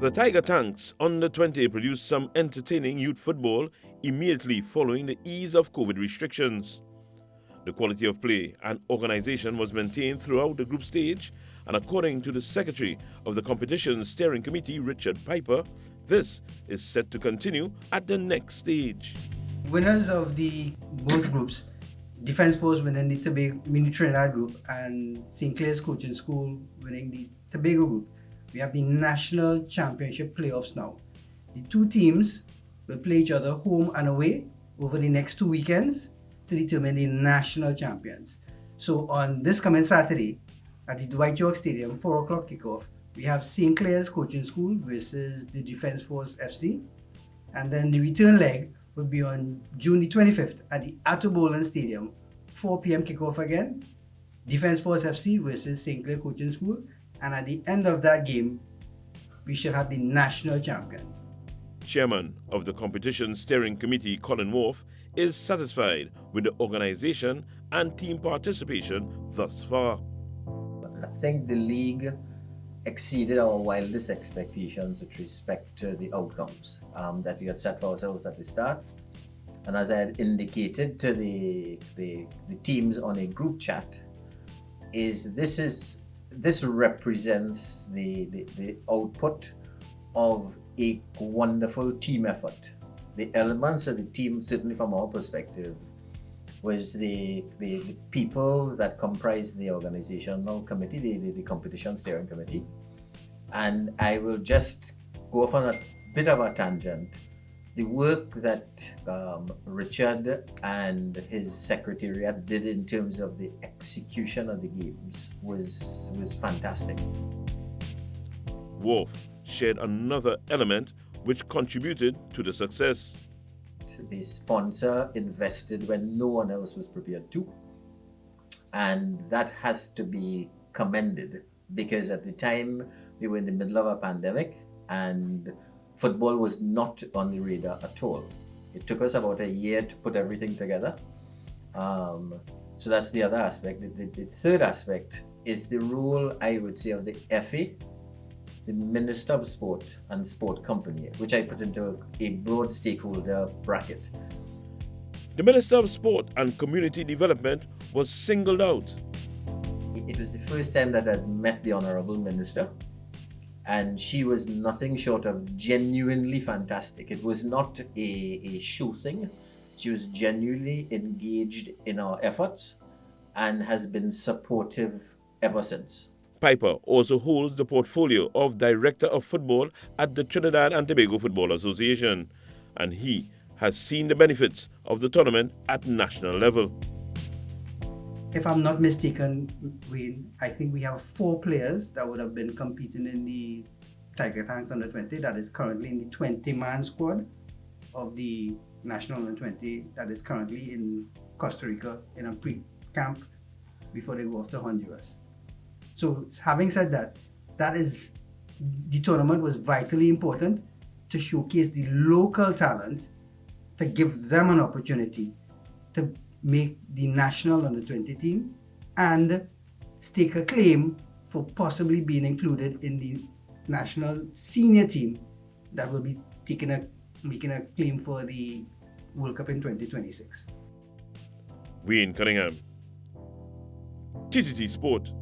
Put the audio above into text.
The Tiger Tanks Under 20 produced some entertaining youth football immediately following the ease of COVID restrictions. The quality of play and organisation was maintained throughout the group stage, and according to the Secretary of the Competition Steering Committee, Richard Piper, this is set to continue at the next stage. Winners of the both groups, Defence Force winning the Trinidad group and St. Clair's Coaching School winning the Tobago Group. We have the National Championship playoffs now. The two teams will play each other home and away over the next 2 weekends to determine the national champions. So on this coming Saturday at the Dwight York Stadium, 4 o'clock kickoff, we have St. Clair's Coaching School versus the Defence Force FC. And then the return leg will be on June the 25th at the Atto Stadium, 4 p.m. kickoff again, Defence Force FC versus St. Clair Coaching School. And at the end of that game, we should have the national champion. Chairman of the Competition Steering Committee, Colin Wolf, is satisfied with the organisation and team participation thus far. I think the league exceeded our wildest expectations with respect to the outcomes that we had set for ourselves at the start. And as I had indicated to the teams on a group chat, this represents the output of a wonderful team effort. The elements of the team, certainly from our perspective, was the people that comprise the organizational committee, the competition steering committee. And I will just go off on a bit of a tangent. The work that Richard and his secretariat did in terms of the execution of the games was fantastic. Wolf shared another element which contributed to the success. The sponsor invested when no one else was prepared to, and that has to be commended, because at the time we were in the middle of a pandemic and football was not on the radar at all. It took us about a year to put everything together. So that's the other aspect. The third aspect is the role, I would say, of the FA, the Minister of Sport and Sport Company, which I put into a broad stakeholder bracket. The Minister of Sport and Community Development was singled out. It was the first time that I'd met the Honourable Minister, and she was nothing short of genuinely fantastic. It was not a show thing. She was genuinely engaged in our efforts and has been supportive ever since. Piper also holds the portfolio of Director of Football at the Trinidad and Tobago Football Association, and he has seen the benefits of the tournament at national level. If I'm not mistaken, Wayne, I think we have 4 players that would have been competing in the Tiger Tanks Under 20 that is currently in the 20-man squad of the National Under 20 that is currently in Costa Rica in a pre-camp before they go off to Honduras. So having said that, the tournament was vitally important to showcase the local talent, to give them an opportunity to make the national under 20 team and stake a claim for possibly being included in the national senior team that will be making a claim for the World Cup in 2026. Wayne Cunningham, TTT Sport.